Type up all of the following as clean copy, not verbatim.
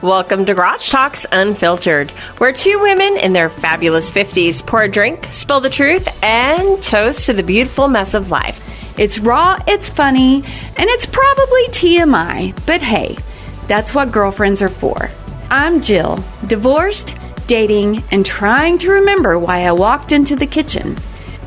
Welcome to Garage Talks Unfiltered, where two women in their fabulous 50s pour a drink, spill the truth, and toast to the beautiful mess of life. It's raw, it's funny, and it's probably TMI, but hey, that's what girlfriends are for. I'm Jill, divorced, dating, and trying to remember why I walked into the kitchen.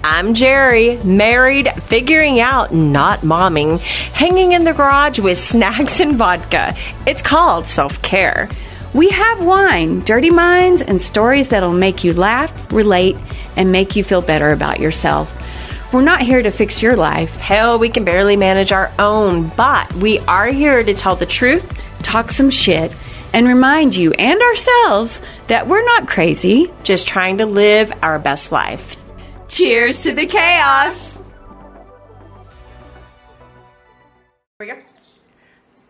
I'm Jerry, married, figuring out, not momming, hanging in the garage with snacks and vodka. It's called self-care. We have wine, dirty minds, and stories that'll make you laugh, relate, and make you feel better about yourself. We're not here to fix your life. Hell, we can barely manage our own, but we are here to tell the truth, talk some shit, and remind you and ourselves that we're not crazy. Just trying to live our best life. Cheers to the chaos. Here we go.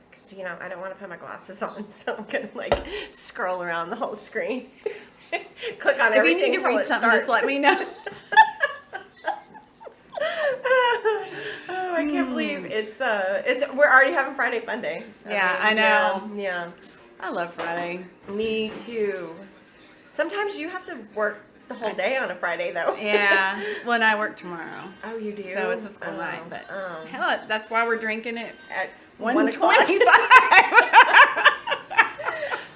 Because, I don't want to put my glasses on, so I'm going to, scroll around the whole screen. Click on everything. If you need to read something, just let me know. Oh, I can't believe it's we're already having Friday Fun Day. Yeah, I know. Yeah. I love Friday. Me too. Sometimes you have to work the whole day on a Friday, though. Yeah. Well, and I work tomorrow. Oh, you do? So it's a school night. But hell, that's why we're drinking it at 1:25.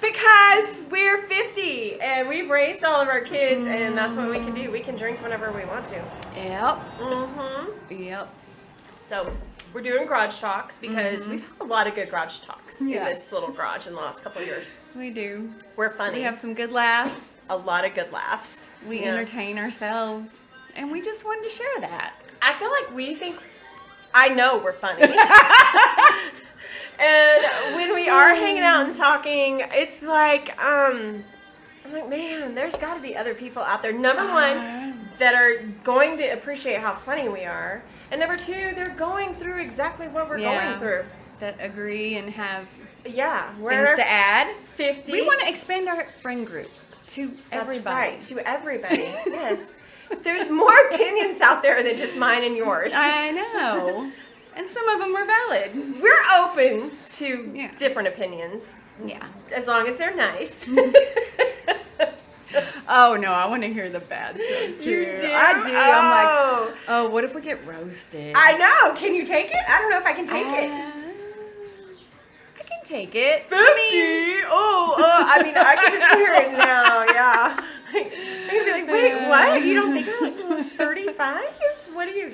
Because we're 50 and we've raised all of our kids, and that's what we can do. We can drink whenever we want to. Yep. Mm-hmm. Yep. So we're doing garage talks because we've had a lot of good garage talks in this little garage in the last couple of years. We do. We're funny. We have some good laughs. A lot of good laughs. We entertain ourselves, and we just wanted to share that. I feel like I know we're funny. And when we are hanging out and talking, it's like, I'm like, man, there's got to be other people out there. Number one, that are going to appreciate how funny we are. And number two, they're going through exactly what we're going through. That agree and have things to add. 50s. We want to expand our friend group to everybody. That's right, to everybody. Yes. There's more opinions out there than just mine and yours. I know. And some of them are valid. We're open to different opinions. Yeah. As long as they're nice. Oh, no, I want to hear the bad stuff, too. You do? I do. I'm like, what if we get roasted? I know. Can you take it? I don't know if I can take it. I can take it. 50? I can just hear it now, yeah. I can be like, wait, what? You don't think I'm 35? What do you,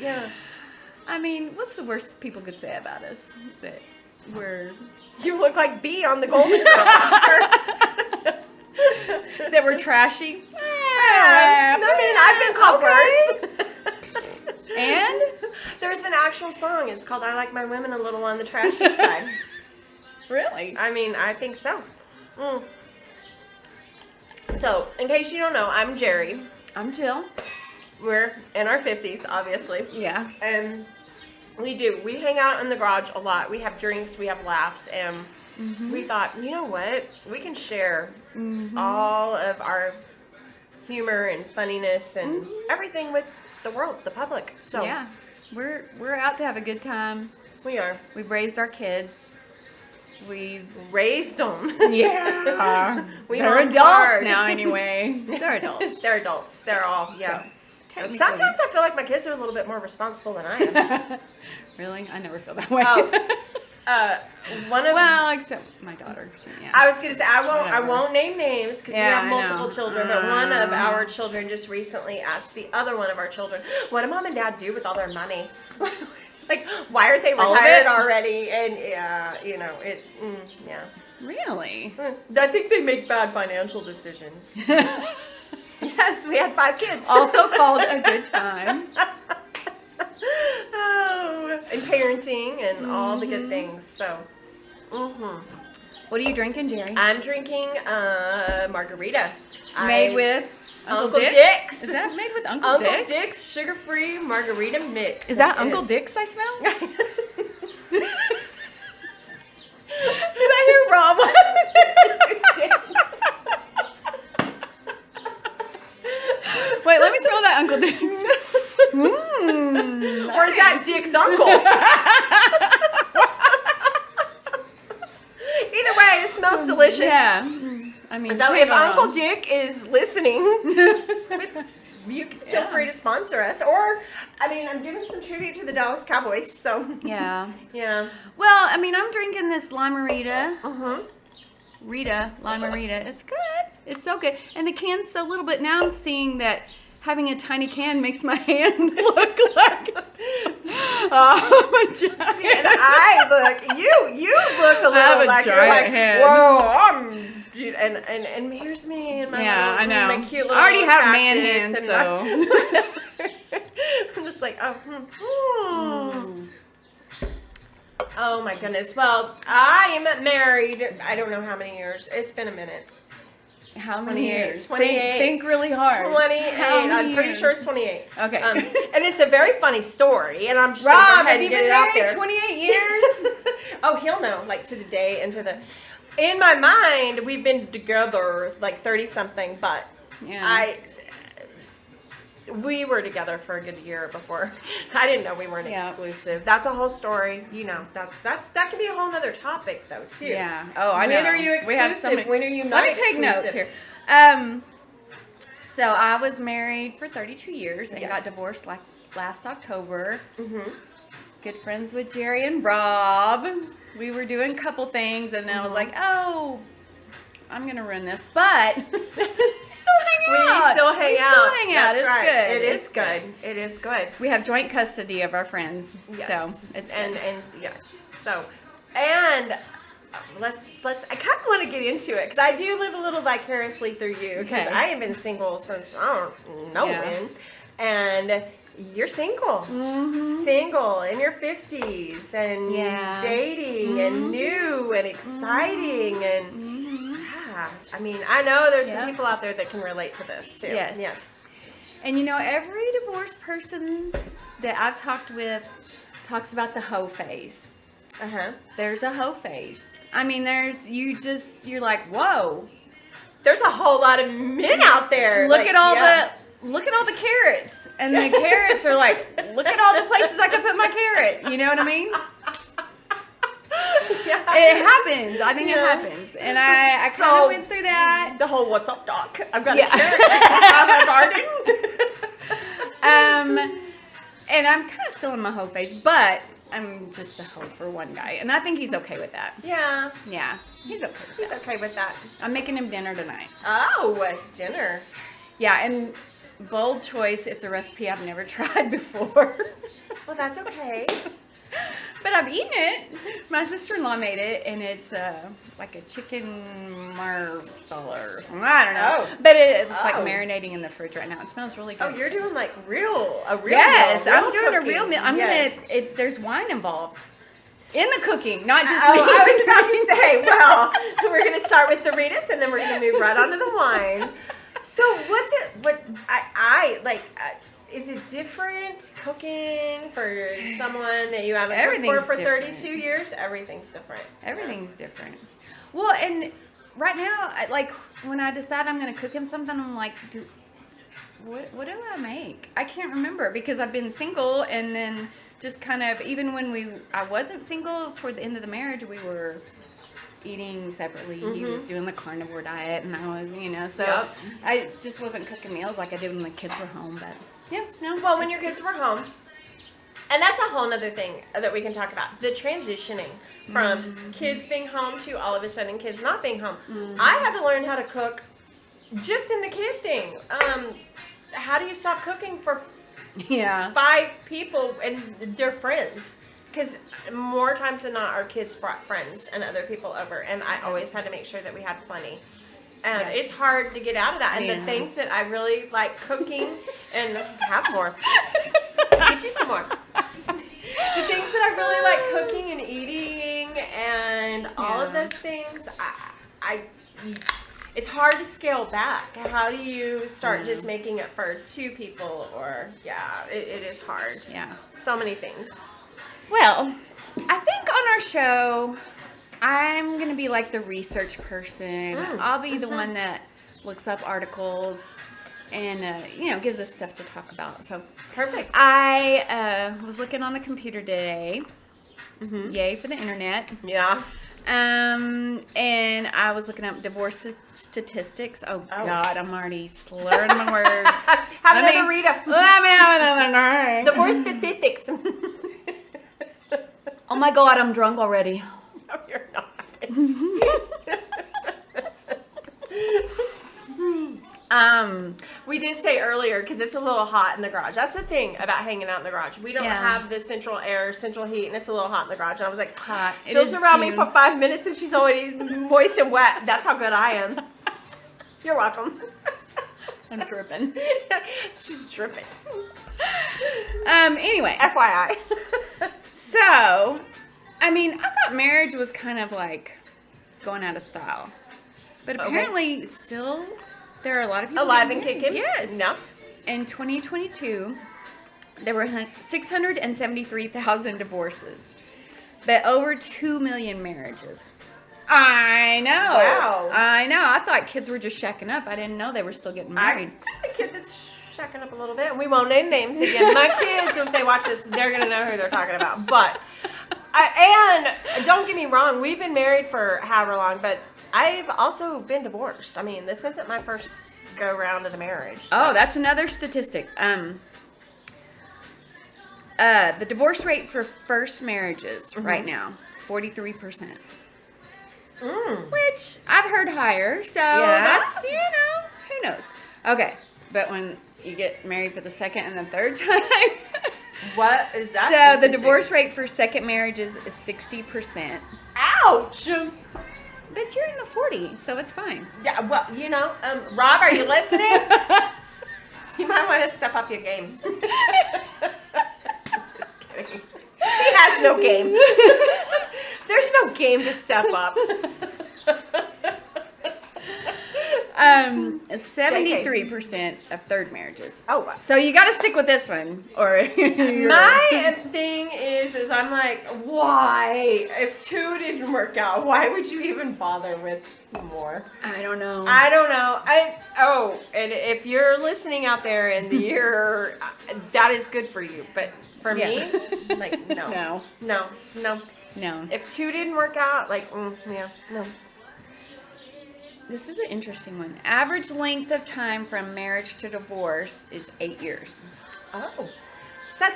I mean, what's the worst people could say about us? That you look like B on the Golden Girls. That we're trashy. I've been called worse. And there's an actual song. It's called "I Like My Women a Little on the Trashy Side." Really? I think so. So, in case you don't know, I'm Jerry. I'm Jill. We're in our 50s, obviously. Yeah. And we hang out in the garage a lot. We have drinks, we have laughs, and we thought, you know what? We can share all of our humor and funniness and everything with the world, the public. So yeah, we're out to have a good time. We are. We've raised our kids. We've raised them. Yeah. They're adults now anyway. They're adults. They're adults. They're all, So, sometimes I feel like my kids are a little bit more responsible than I am. Really? I never feel that way. Except my daughter. I was going to say, I won't name names because we have multiple children, but one of our children just recently asked the other one of our children, what do mom and dad do with all their money? Like, why aren't they retired already? And Really? I think they make bad financial decisions. Yes, we had 5 kids. Also called a good time. And parenting and all the good things. So, What are you drinking, Jerry? I'm drinking margarita. Made with Uncle Dick's. Is that made with Uncle Dick's? Uncle Dick's sugar-free margarita mix. Is that Uncle Dick's I smell? Did I hear Rob? Wait, let me smell that Uncle Dick's. Or is that Dick's uncle? Either way, it smells delicious. delicious. Yeah. I mean, So if Uncle Dick is listening, you can feel free to sponsor us. Or, I mean, I'm giving some tribute to the Dallas Cowboys, so. Yeah. Yeah. Well, I mean, I'm drinking this Limerita. Uh-huh. Limerita. It's good. It's so good. And the can's so little, but now I'm seeing that having a tiny can makes my hand look like a giant. See, and you look a little have a like you're giant like, hand. whoa, and here's me and my I know. my cute little I already have cactus man hands, and so. I'm just like, Oh my goodness. Well, I am married. I don't know how many years. It's been a minute. How many years? 28. Think really hard. 28. I'm pretty years? sure it's 28. Okay. And it's a very funny story, and I'm just Rob, going to go ahead have and you get been it out married there. 28 years? Oh, he'll know, like to the day and to the. In my mind, we've been together like 30 something, but Yeah. we were together for a good year before. I didn't know we weren't exclusive. That's a whole story. You know, that could be a whole other topic though too. Yeah. Oh, I know. When are you exclusive? When are you not exclusive? Let me take notes here. So I was married for 32 years and got divorced last October. Mm-hmm. Good friends with Jerry and Rob. We were doing a couple things, and then I was like, oh, I'm going to ruin this. But we still hang out. That's It's right. good. It is good. It is good. We have joint custody of our friends. Yes. So it's and yes. So, and let's I kind of want to get into it because I do live a little vicariously through you because I have been single since I don't know when, and you're single, single in your 50s and dating and new and exciting and I mean I know there's some people out there that can relate to this too. Yes. And you know, every divorced person that I've talked with talks about the hoe phase. There's a hoe phase. I mean, you're like, whoa. There's a whole lot of men out there. Look at all the carrots. And the carrots are like, look at all the places I could put my carrot. You know what I mean? It happens. I think it happens. And I kind of went through that. The whole what's up, doc? I've got a carrot in my garden. And I'm kind of still in my hoe phase, but I'm just a hoe for one guy. And I think he's okay with that. Yeah. Yeah. He's okay with that. He's okay with that. I'm making him dinner tonight. Oh, dinner. Yeah, and bold choice. It's a recipe I've never tried before. Well, that's okay. But I've eaten it. My sister-in-law made it, and it's like a chicken marsala. I don't know. Oh. But it's like marinating in the fridge right now. It smells really good. Oh, you're doing like a real yes, meal. I'm doing cooking. a real meal. I'm gonna. There's wine involved in the cooking, not just. I was about to say. Well, we're gonna start with the Ritas, and then we're gonna move right on to the wine. So what's it? What I like. Is it different cooking for someone that you haven't cooked for 32 years? Everything's different. Everything's different. Well, and right now, like when I decide I'm going to cook him something, I'm like, what do I make? I can't remember because I've been single, and then just kind of even when I wasn't single, toward the end of the marriage, we were eating separately. He was doing the carnivore diet, and I was, so I just wasn't cooking meals like I did when the kids were home, but. Yeah, no. Well, when your kids were home, and that's a whole nother thing that we can talk about, the transitioning from kids being home to all of a sudden kids not being home. I had to learn how to cook just in the kid thing. How do you stop cooking for 5 people and their friends? Because more times than not, our kids brought friends and other people over, and I always had to make sure that we had plenty. And it's hard to get out of that. And the things that I really like cooking and have more. Get you some more. The things that I really like cooking and eating and all of those things, it's hard to scale back. How do you start just making it for 2 people? Or, it is hard. Yeah. So many things. Well, I think on our show, I'm going to be like the research person. I'll be the one that looks up articles and, gives us stuff to talk about. So Perfect. I was looking on the computer today. Yay for the internet. Yeah. And I was looking up divorce statistics. Oh, God, I'm already slurring my words. Have another Rita. Let me have another. Divorce statistics. Oh, my God, I'm drunk already. No, you're not. We did say earlier, because it's a little hot in the garage. That's the thing about hanging out in the garage. We don't have the central air, central heat, and it's a little hot in the garage. And I was like, It's hot. Jill's around me for 5 minutes, and she's already moist and wet. That's how good I am. You're welcome. I'm dripping. She's dripping. Anyway. FYI. So, I mean, I thought marriage was kind of like going out of style. But apparently, still, there are a lot of people alive and kicking. Yes. No. In 2022, there were 673,000 divorces, but over 2 million marriages. I know. Wow. I know. I thought kids were just shacking up. I didn't know they were still getting married. I have a kid that's shacking up a little bit, and we won't name names again. My kids, if they watch this, they're going to know who they're talking about. But, and don't get me wrong, we've been married for however long, but I've also been divorced. I mean, this isn't my first go round of the marriage. So. Oh, that's another statistic. The divorce rate for first marriages right now, 43%. Which I've heard higher, so that's, who knows. Okay, but when you get married for the second and the third time. What is that? So the divorce rate for second marriages is 60%. Ouch! But you're in the 40s, so it's fine. Yeah, well, Rob, are you listening? You might want to step up your game. Just kidding. He has no game. There's no game to step up. 73% of third marriages. Oh, wow. So you got to stick with this one, or my thing is I'm like, why? If 2 didn't work out, why would you even bother with more? I don't know. And if you're listening out there and that is good for you, but for me, like, no. No. If 2 didn't work out, like, no. This is an interesting one. Average length of time from marriage to divorce is 8 years. Oh.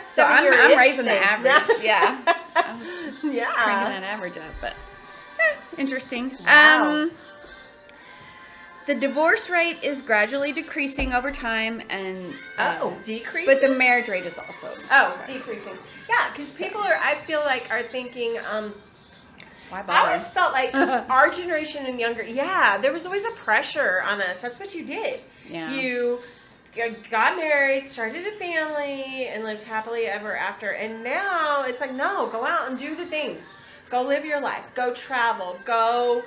So I'm raising the average. Yeah. Yeah. Bringing that average up, but interesting. Wow. The divorce rate is gradually decreasing over time, and decreasing. But the marriage rate is also decreasing. Yeah, because people I feel like are thinking. Why bother? I always felt like our generation and younger. Yeah, there was always a pressure on us. That's what you did. Yeah. You got married, started a family, and lived happily ever after. And now it's like, no, go out and do the things. Go live your life. Go travel. Go.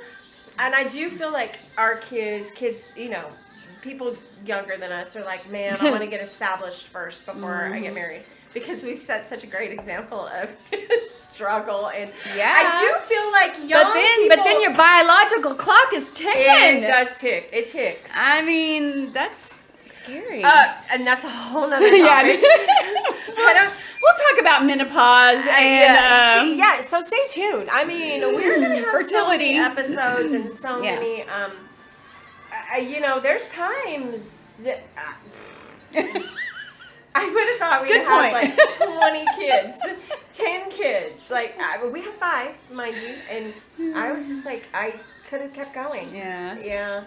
And I do feel like our kids, people younger than us are like, man, I want to get established first before I get married. Because we've set such a great example of struggle. And I do feel like young people... But then your biological clock is ticking. It does tick. It ticks. I mean, that's scary. And that's a whole nother topic. We'll talk about menopause and so stay tuned. I mean, we're going to have fertility so many episodes and so many there's times that I would have thought we'd have like 20 kids, 10 kids. Like we have 5, mind you, and I was just like, I could have kept going. Yeah.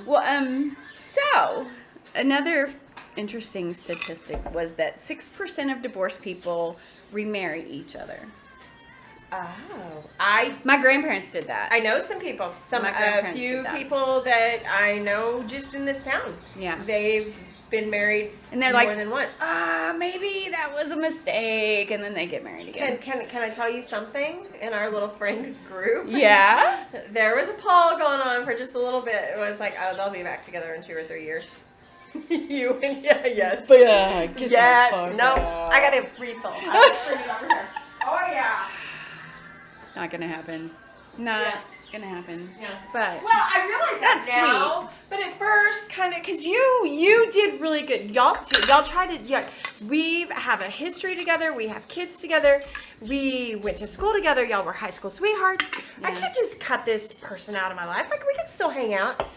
Well, so another interesting statistic was that 6% of divorced people remarry each other. Oh, my grandparents did that. I know some people. A few people that I know just in this town. Yeah, they've been married and they're more than once. Maybe that was a mistake, and then they get married again. Can I tell you something? In our little friend group, there was a poll going on for just a little bit. It was like, they'll be back together in 2 or 3 years. You and yes. But I got a refill. I'll just bring it over here. Oh yeah. Not gonna happen. Not gonna happen. Yeah. But I realize that's now. Sweet. But at first, kind of, because you did really good. Y'all tried to. We have a history together. We have kids together. We went to school together. Y'all were high school sweethearts. I Yeah. can't just cut this person out of my life. Like, we could still hang out.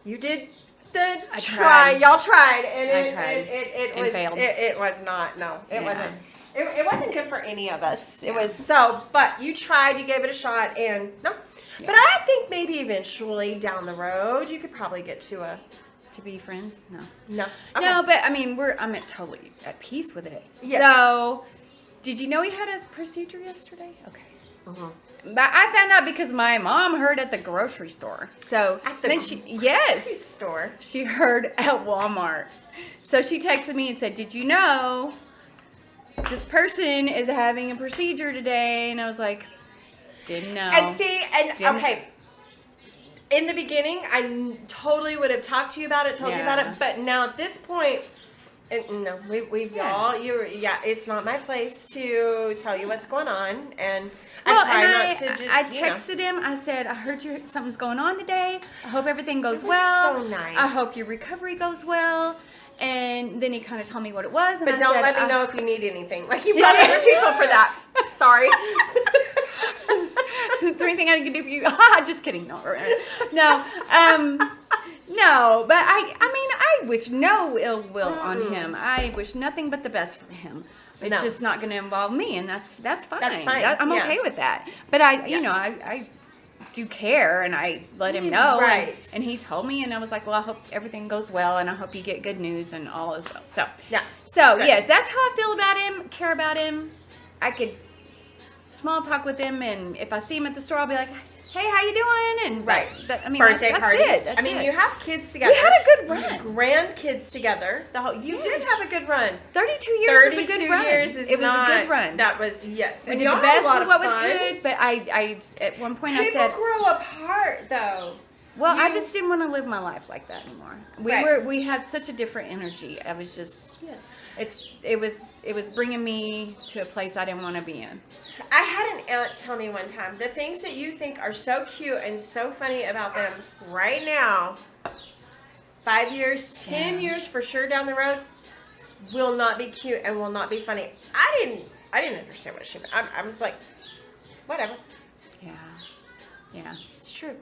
You did the try. tried. Y'all tried, and I tried. it And was failed. It was not. No, it Yeah. wasn't. It wasn't good for any of us. It was so. But you tried. You gave it a shot, and no. Yeah. But I think maybe eventually down the road you could probably get to a To be friends? No. no. No, but I mean, I'm totally at peace with it. Yes. So, did you know he had a procedure yesterday? Okay. But I found out because my mom heard at the grocery store. So At the then yes, store. she heard at Walmart. So she texted me and said, "Did you know this person is having a procedure today?" And I was like, "Didn't know." And see, and Didn't- okay. In the beginning, I totally would have talked to you about it, told you about Yeah. it. But now at this point, no, we've Yeah. all it's not my place to tell you what's going on, and I Well, try and not to just. I texted him. I said, "I heard something's going on today. I hope everything goes It was well. so nice. I hope your recovery goes well." And then he kind of told me what it was. And But I don't said, let me know if you need anything. Like, you've got other people for that. Sorry. Is there anything I can do for you? Just kidding. No, no. But I wish no ill will on him. I wish nothing but the best for him. It's No. just not going to involve me, and that's fine. That's fine. I'm Yeah. okay with that. But I Yes. do care, and I let him know. Right. And he told me, and I was like, well, I hope everything goes well, and I hope you get good news, and all is well. So Yeah. So Good. yes, that's how I feel about him. Care about him. I could small talk with him, and if I see him at the store, I'll be like, "Hey, how you doing?" And Right. that's Birthday parties. it. That's it. you have kids together. We had a good run. Grandkids together. You did Yes. have a good run. 32 years is a 32 good run. years is it was not, a good run. That was, yes. We And did y'all the had a best lot with of what we fun. could, but I at one point I People said, grow apart, though. well, I You- just didn't want to live my life like that anymore. Right. We had such a different energy. I was just, Yeah. it was bringing me to a place I didn't want to be in. I had an aunt tell me one time, the things that you think are so cute and so funny about them right now, 5 years, 10 years for sure down the road, will not be cute and will not be funny. I didn't understand what she meant. I was like, whatever. Yeah. It's true.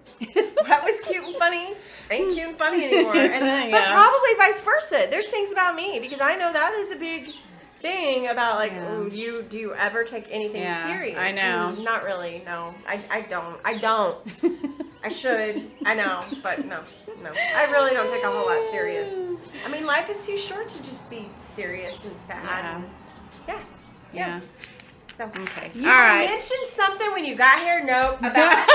What was cute and funny ain't cute and funny anymore. But Yeah. probably vice versa. There's things about me because I know that is a big thing about like, Yeah. ooh, do you ever take anything Yeah, serious? I know. Not really. No, I don't. I should. I know, but no. I really don't take a whole lot serious. I mean, life is too short to just be serious and sad. Yeah. And, Yeah. So, Okay. you All right. mentioned something when you got here. Nope. About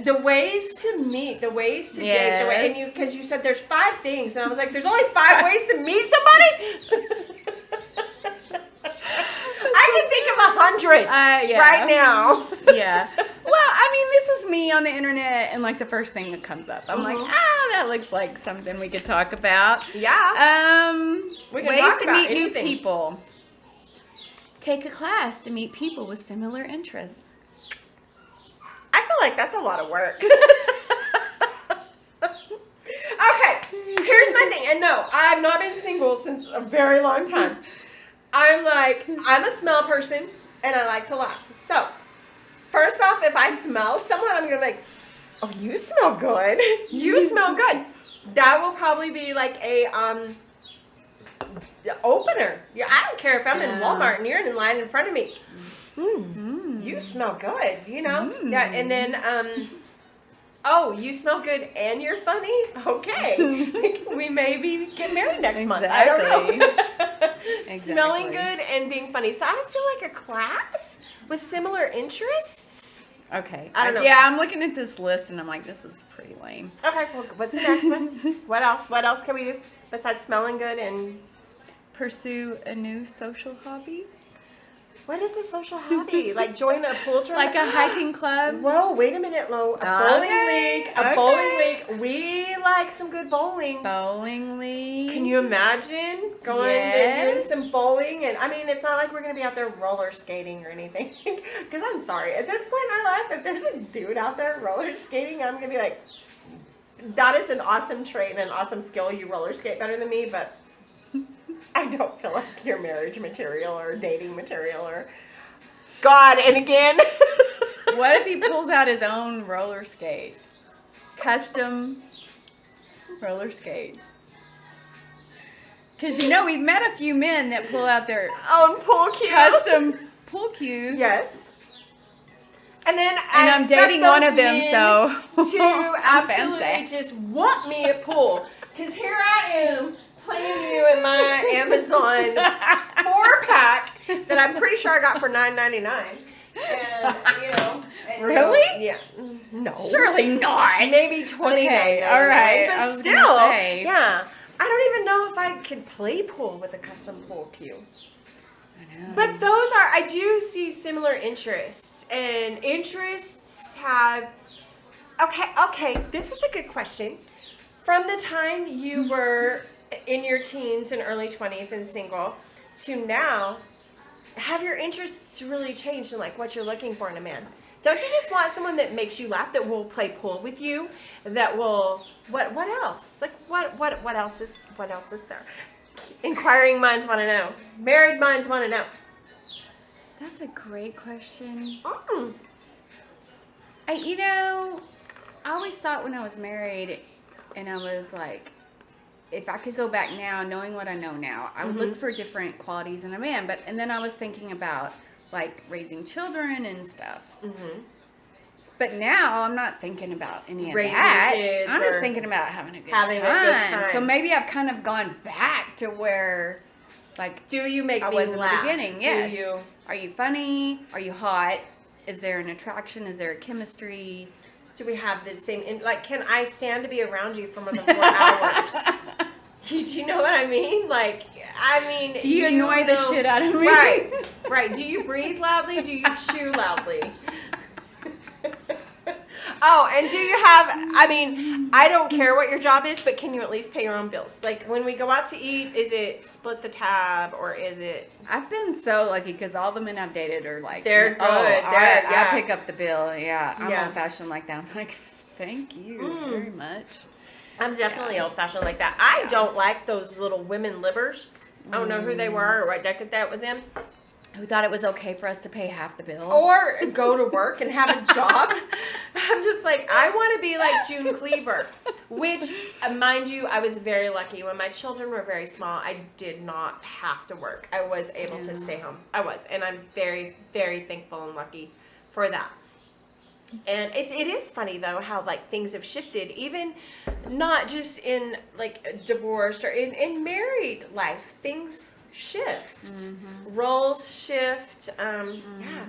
the ways to meet, the ways to date, the way, and because you said there's 5 things, and I was like, there's only 5 ways to meet somebody. I can think of 100 Yeah. right now. Yeah. Well, I mean, this is me on the internet, and like the first thing that comes up, I'm like, that looks like something we could talk about. Yeah. We can Ways talk to about meet anything. new people. Take a class to meet people with similar interests. I feel like that's a lot of work. Okay, here's my thing. And no, I've not been single since a very long time. I'm a smell person, and I like to laugh. So, first off, if I smell someone, I'm going to be like, oh, you smell good. You smell good. That will probably be like a opener. Yeah, I don't care if I'm in Walmart and you're in line in front of me. You smell good, you know? Yeah, and then, oh, you smell good and you're funny? Okay. We maybe get married next month. I don't know. Smelling good and being funny. So I feel like a class with similar interests. Okay. I don't know. Yeah, I'm looking at this list, and I'm like, this is pretty lame. Okay, well, what's the next one? What else? What else can we do besides smelling good and... Pursue a new social hobby. What is a social hobby? Like join a pool tournament? Like a hiking club. Whoa, wait a minute, Lo. A bowling league. A okay. bowling league. We like some good bowling. Bowling league. Can you imagine going and doing some bowling? And I mean, it's not like we're going to be out there roller skating or anything. Because I'm sorry, at this point in my life, if there's a dude out there roller skating, I'm going to be like, that is an awesome trait and an awesome skill. You roller skate better than me, but I don't feel like you're marriage material or dating material or God. And again, What if he pulls out his own roller skates? Custom roller skates. Because, we've met a few men that pull out their own pool cue. custom pool cues. Yes. And then I'm dating one of them, so to I'm absolutely fancy. just want me a pool. Because here I am playing you in my Amazon 4-pack that I'm pretty sure I got for $9.99. And, Really? Yeah. No. Surely not. Maybe $29. Okay, all right. But I was still, gonna say. yeah. I don't even know if I could play pool with a custom pool cue. I know. But I do see similar interests. And interests have, okay, this is a good question. From the time you were in your teens and early 20s and single to now, have your interests really changed in like what you're looking for in a man? Don't you just want someone that makes you laugh, that will play pool with you, that will what else? Like what else is there? Inquiring minds want to know. Married minds want to know. That's a great question. Mm. I always thought when I was married and I was like, if I could go back now, knowing what I know now, I would look for different qualities in a man. And then I was thinking about like raising children and stuff. Mm-hmm. But now I'm not thinking about any of Raising that. kids I'm just thinking about having a good time. So maybe I've kind of gone back to where, like, do you make I me was in laugh? the beginning? Do Yes. you? Are you funny? Are you hot? Is there an attraction? Is there a chemistry? Do we have the same? Can I stand to be around you for more than 4 hours? Do you know what I mean? Do you annoy the shit out of me? Right. Do you breathe loudly? Do you chew loudly? Oh, and do you have, I don't care what your job is, but can you at least pay your own bills? Like, when we go out to eat, is it split the tab, or is it? I've been so lucky because all the men I've dated are like, they're good. I pick up the bill. Yeah, I'm Yeah. old-fashioned like that. I'm like, thank you very much. I'm definitely old-fashioned like that. I don't like those little women livers. I don't know who they were or what decade that was in. Who thought it was okay for us to pay half the bill? Or go to work and have a job. I'm just like, I want to be like June Cleaver. Which, mind you, I was very lucky. When my children were very small, I did not have to work. I was able to stay home. I was. And I'm very, very thankful and lucky for that. And it is funny, though, how, like, things have shifted. Even not just in, like, divorced or in married life. Things shift. Roles shift. Yeah.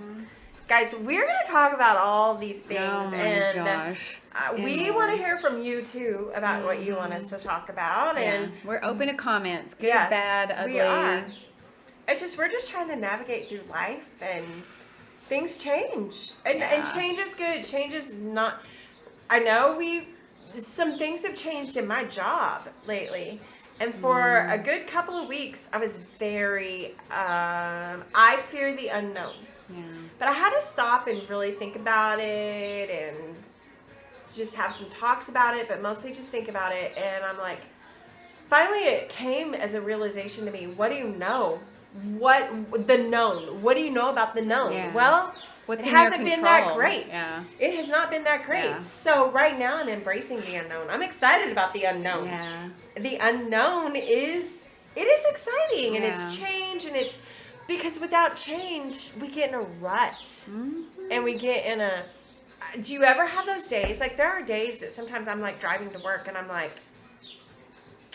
Guys, we're going to talk about all these things. Oh, my and gosh. we want to hear from you, too, about what you want us to talk about. Yeah. And We're open to comments. Good, yes, bad, ugly. we are. We're just trying to navigate through life, and things change. And change is good. Change is not. I know some things have changed in my job lately. And for a good couple of weeks, I was very, I fear the unknown. Yeah. But I had to stop and really think about it and just have some talks about it, but mostly just think about it. And I'm like, finally it came as a realization to me. What do you know? The known. What do you know about the known? Yeah. Well, What's it in your hasn't been that control? great. Yeah. It has not been that great. Yeah. So right now I'm embracing the unknown. I'm excited about the unknown. Yeah. The unknown is exciting, and it's Yeah. change, and it's because without change we get in a rut, and we get in a. Do you ever have those days? Like, there are days that sometimes I'm like driving to work and I'm like,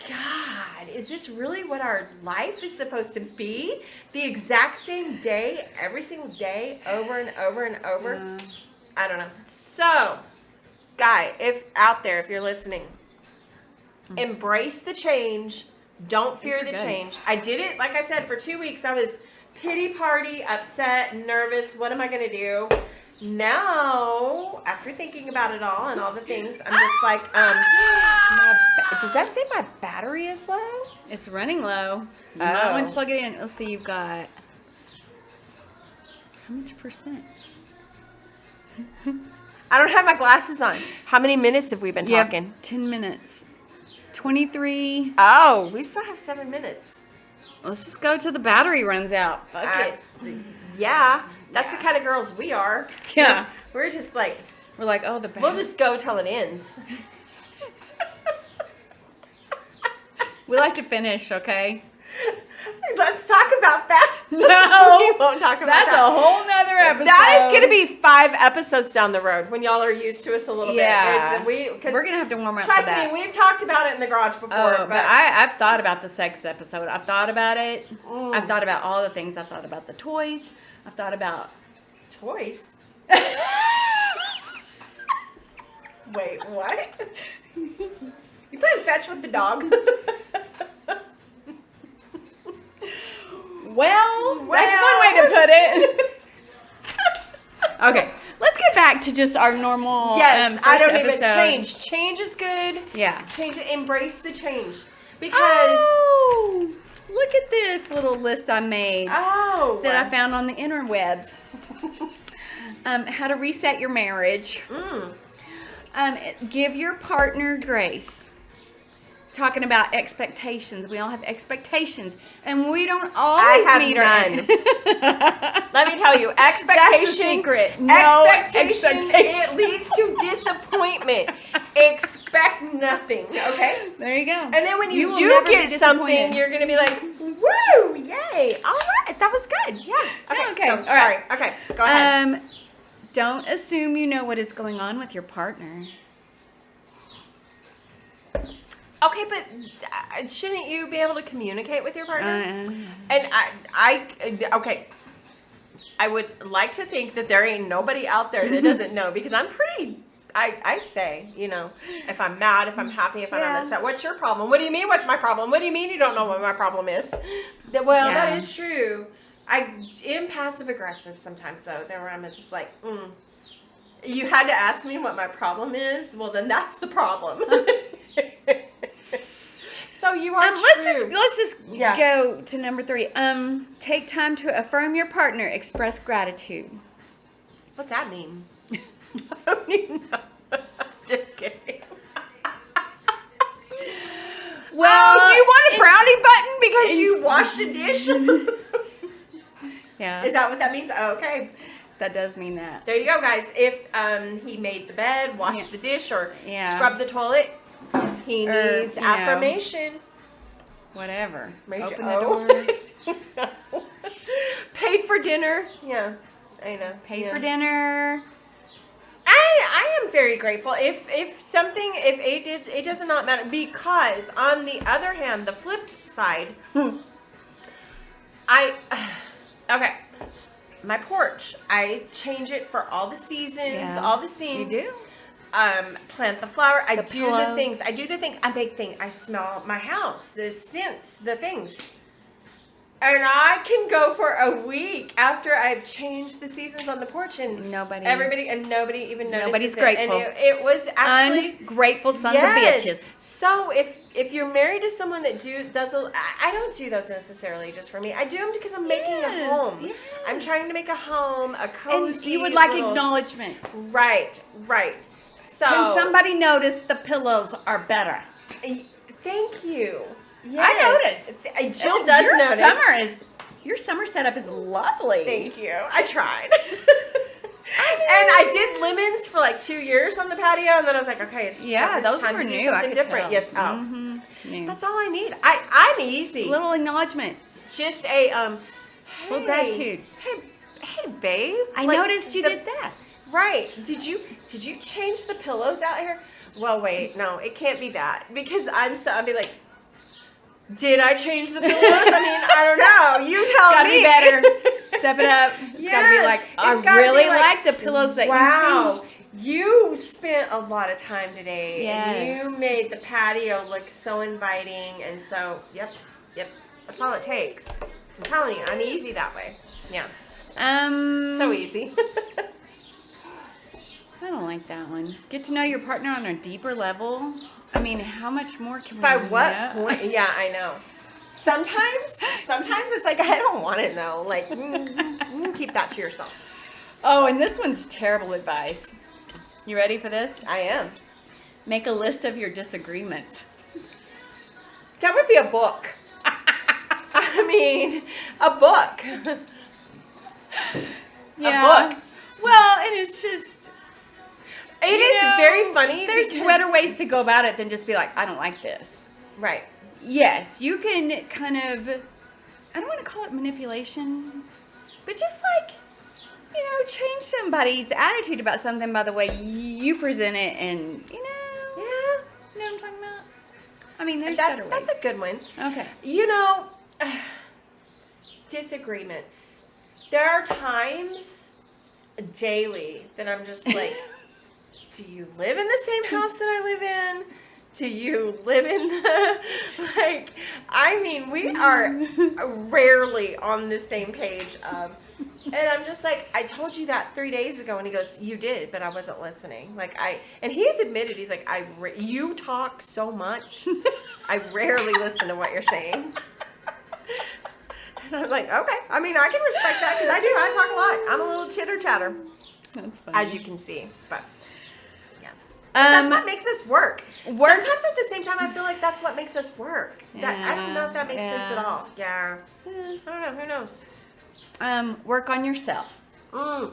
God, is this really what our life is supposed to be? The exact same day, every single day, over and over and over. Yeah. I don't know. So, guy, if you're listening, embrace the change. Don't fear the change. I did it, like I said, for 2 weeks. I was pity party, upset, nervous. What am I going to do? Now, after thinking about it all and all the things, I'm just like, does that say my battery is low? It's running low. You might want to plug it in. Let's see, you've got, how much percent? I don't have my glasses on. How many minutes have we been talking? 10 minutes. 23. Oh, we still have 7 minutes. Let's just go till the battery runs out. Fuck it. Yeah, that's the kind of girls we are. Yeah. We're just like, We're like, oh, the battery. we'll just go till it ends. We like to finish, okay? Let's talk about that. No. We won't talk about That's that. a whole nother episode. That is going to be 5 episodes down the road when y'all are used to us a little Yeah. bit. We're going to have to warm up Trust for that. me, we've talked about it in the garage before. Oh, but I've thought about the sex episode. I've thought about it. I've thought about all the things. I've thought about the toys. I've thought about... Toys? Wait, what? You playing fetch with the dog? Well, that's one way to put it. Okay, let's get back to just our normal Yes, first I don't episode. even change. Change is good. Yeah. Change it. Embrace the change. Because... Oh, look at this little list I made that I found on the interwebs. How to reset your marriage. Give your partner grace. Talking about expectations. We all have expectations. And we don't always meet none. Let me tell you, expectation. That's a secret. No expectation. It leads to disappointment. Expect nothing. Okay? There you go. And then when you will do never get be something, disappointed. you're going to be like, woo, yay. All right. That was good. Yeah. Okay. Okay, So, all right. sorry. Okay. Go ahead. Don't assume you know what is going on with your partner. Okay, but shouldn't you be able to communicate with your partner? And And okay. I would like to think that there ain't nobody out there that doesn't know, because I'm pretty, I say, if I'm mad, if I'm happy, if I'm upset, what's your problem? What do you mean, what's my problem? What do you mean you don't know what my problem is? That is true. I am passive aggressive sometimes, though, where I'm just like, you had to ask me what my problem is? Well, then that's the problem. So you are let's true. just go to number 3. Take time to affirm your partner. Express gratitude. What's that mean? I don't even know. Just kidding. Well, do you want a brownie button because you washed a dish? Yeah. Is that what that means? Oh, okay. That does mean that. There you go, guys. If he made the bed, washed the dish, or scrubbed the toilet, he needs affirmation. Whatever. Open the door. Paid for dinner. Yeah, I know. Paid for dinner. I am very grateful. If it does not matter, because on the other hand, the flipped side, my porch, I change it for all the seasons, all the scenes. You do? Plant the flower. I do pillows. the things. I do the thing. A big thing. I smell my house. The scents. The things. And I can go for a week after I've changed the seasons on the porch, and nobody even notices. Nobody's grateful. And it was actually ungrateful sons of bitches. So if you're married to someone that I don't do those necessarily just for me. I do them because I'm making a home. Yes. I'm trying to make a home, a cozy. And you would like little, acknowledgement. Right. So Can somebody notice the pillows are better? Thank you. Yes. I noticed. Jill does notice. Your summer setup is lovely. Thank you. I tried. And I did lemons for like 2 years on the patio, and then I was like, okay, it's those time were to do new. I something could different. tell. Yes. New. That's all I need. I'm easy. Little acknowledgement. Just a Little gratitude. Hey, babe. I noticed you did that. Right. Did you change the pillows out here? Well, wait. No, it can't be that, because I'd be like, did I change the pillows? I mean, I don't know. You tell Gotta me. be better. Step it up. It's gotta be like, I really like the pillows that you changed. You spent a lot of time today. Yes. And you made the patio look so inviting, and so, yep. That's all it takes. I'm telling you, I'm easy that way. Yeah. So easy. I don't like that one. Get to know your partner on a deeper level. I mean, how much more can we By know? what point? Yeah, I know. Sometimes it's like, I don't want to know. Like, keep that to yourself. Oh, and this one's terrible advice. You ready for this? I am. Make a list of your disagreements. That would be a book. I mean, a book. Yeah. A book. Well, and it's just... It is very funny. There's better ways to go about it than just be like, I don't like this. Right. Yes, you can kind of, I don't want to call it manipulation, but just like, change somebody's attitude about something by the way you present it and, Yeah. You know what I'm talking about? I mean, there's better ways. That's a good one. Okay. Disagreements. There are times daily that I'm just like, do you live in the same house that I live in? Do you live in the, we are rarely on the same page of, and I'm just like, I told you that 3 days ago, and he goes, you did, but I wasn't listening. And he's admitted, he's like, you talk so much, I rarely listen to what you're saying. And I was like, okay, I can respect that, because I talk a lot. I'm a little chitter chatter. That's funny. As you can see, but. That's what makes us work. Sometimes at the same time, I feel like that's what makes us work. I don't know if that makes sense at all. Yeah. I don't know. Who knows? Work on yourself. Okay,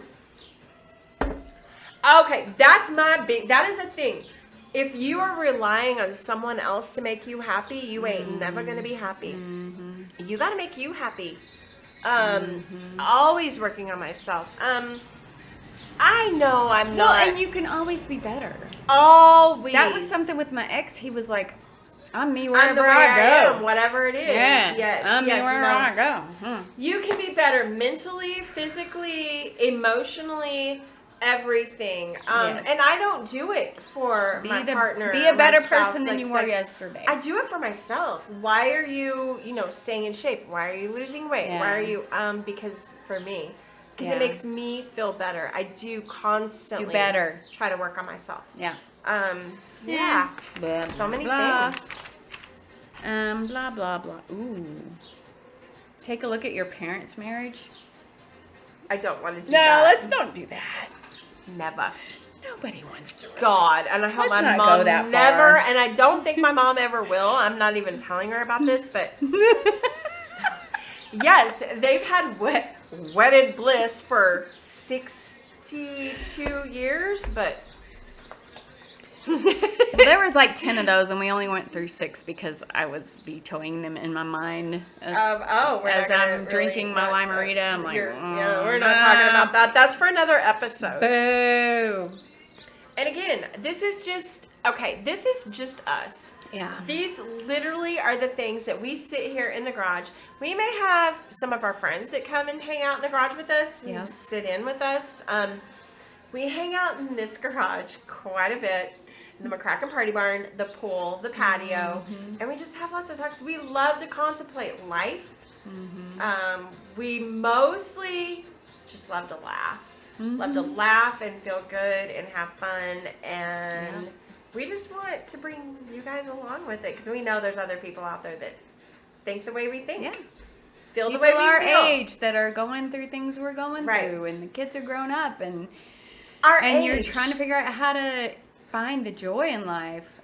that is a thing. If you are relying on someone else to make you happy, you ain't never going to be happy. Mm-hmm. You got to make you happy. Always working on myself. I know I'm not. Well, and you can always be better. Always. That was something with my ex. He was like, I'm me I'm wherever the way I go. am, whatever it is. Yeah. Yes. I'm me wherever I go. You can be better mentally, physically, emotionally, everything. Yes. And I don't do it for my partner. Be a better spouse, person than you were yesterday. I do it for myself. Why are you, staying in shape? Why are you losing weight? Yeah. Why are you, because for me. Because it makes me feel better. I do constantly try to work on myself. Yeah. Yeah. Blah, so many blah. things. Blah, blah, blah. Ooh. Take a look at your parents' marriage. I don't want to do that. that. No, let's don't do that. Never. Nobody wants to. God, and I hope let's my not mom go that never, far. and I don't think my mom ever will. I'm not even telling her about this, but yes, they've had wedded bliss for 62 years, but there was like 10 of those, and we only went through 6 because I was vetoing them in my mind. As I'm drinking my limerita, I'm like, we're not talking about that. That's for another episode. Boo. And again, this is just us. Yeah. These literally are the things that we sit here in the garage. We may have some of our friends that come and hang out in the garage with us and sit in with us. We hang out in this garage quite a bit. The McCracken Party Barn, the pool, the patio, and we just have lots of talks. We love to contemplate life. We mostly just love to laugh. Love to laugh and feel good and have fun, and we just want to bring you guys along with it, because we know there's other people out there that think the way we think. Yeah. Feel people the way we our feel. age that are going through things we're going through, and the kids are grown up, and you're trying to figure out how to find the joy in life.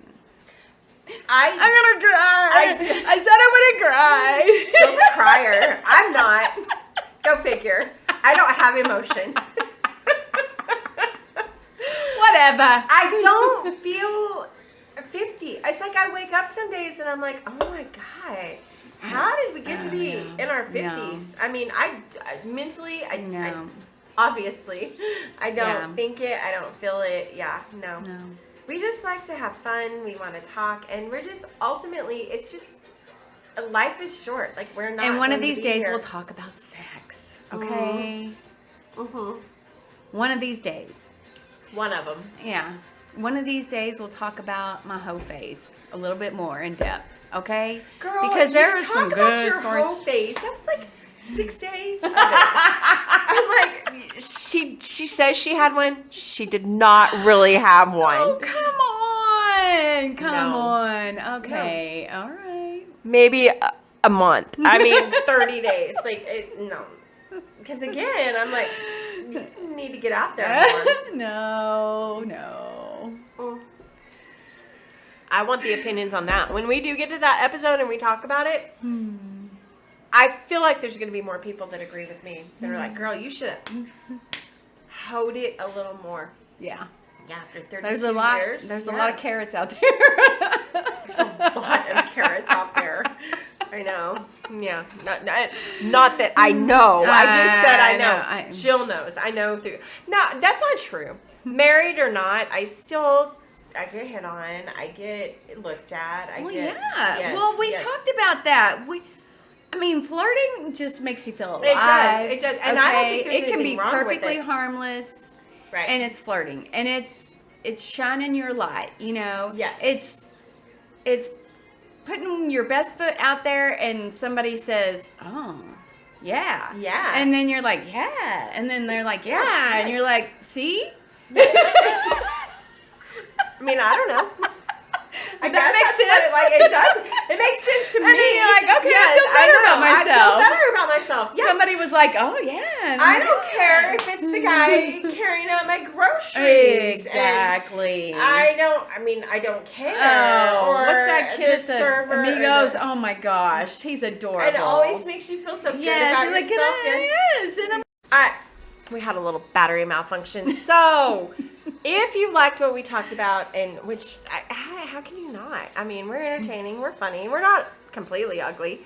I'm gonna cry. I said I wouldn't cry. Jill's a crier. I'm not. Go figure. I don't have emotion. Whatever. I don't feel 50. It's like I wake up some days and I'm like, oh my God, how did we get to be in our 50s? No. I mean, I mentally, obviously, I don't think it. I don't feel it. Yeah, no. We just like to have fun. We want to talk. And we're just, ultimately, it's just, life is short. Like, we're not. And one of these days, here. we'll talk about sex. Okay? One of these days. One of them. Yeah. One of these days, we'll talk about my hoe phase a little bit more in depth. Okay? Girl, because there are some good stories. Hoe phase. That was like 6 days of it. I'm like, she says she had one. She did not really have one. Oh, come on. Okay. No. All right. Maybe a month. I mean, 30 days. Like, no. Because again, I'm like, you need to get out there more. No. I want the opinions on that. When we do get to that episode and we talk about it, I feel like there's going to be more people that agree with me. That are like, girl, you should have hoed it a little more. Yeah. Yeah, after 32 There's a lot. years. There's a lot of carrots out there. There's a lot of carrots out there. I know. Yeah. Not that I know. I just said I know. Jill knows. I know through. No, that's not true. Married or not, I get hit on. I get looked at. Yes, well, we talked about that. Flirting just makes you feel alive. It does. And I don't think there's it can be anything wrong with perfectly it. harmless. Right. And it's flirting. And it's shining your light, you know? Yes. It's putting your best foot out there and somebody says, oh, yeah. Yeah. And then you're like, yeah. And then they're like, yeah. Yes. And you're like, see? I don't know. I That guess makes that's sense. what it does. It makes sense to me. And then you're like, okay, yes, I feel better about I myself. feel better about myself. Yes. Somebody was like, oh, yeah. I don't care if it's the guy carrying out my groceries. Exactly. I don't care. Oh, or what's that kid at the server Amigos? Oh my gosh, he's adorable. And it always makes you feel so good about like, yourself. yes. And we had a little battery malfunction. So, if you liked what we talked about, and how can you not? We're entertaining, we're funny, we're not completely ugly.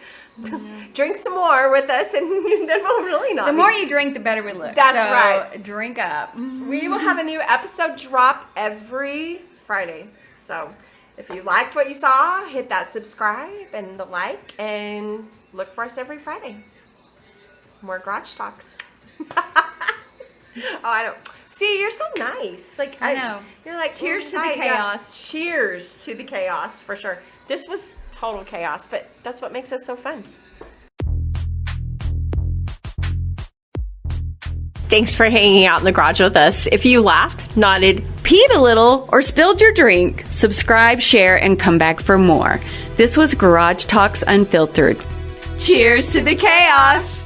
Drink some more with us, and then we'll really not. The more you drink, the better we look. That's so right. Drink up. We will have a new episode drop every Friday. So, if you liked what you saw, hit that subscribe and the like, and look for us every Friday. More Garage Talks. Oh, I don't. See, you're so nice. Like I know. You're like, cheers to the hi, chaos. Yeah. Cheers to the chaos, for sure. This was total chaos, but that's what makes us so fun. Thanks for hanging out in the garage with us. If you laughed, nodded, peed a little, or spilled your drink, subscribe, share, and come back for more. This was Garage Talks Unfiltered. Cheers to the chaos.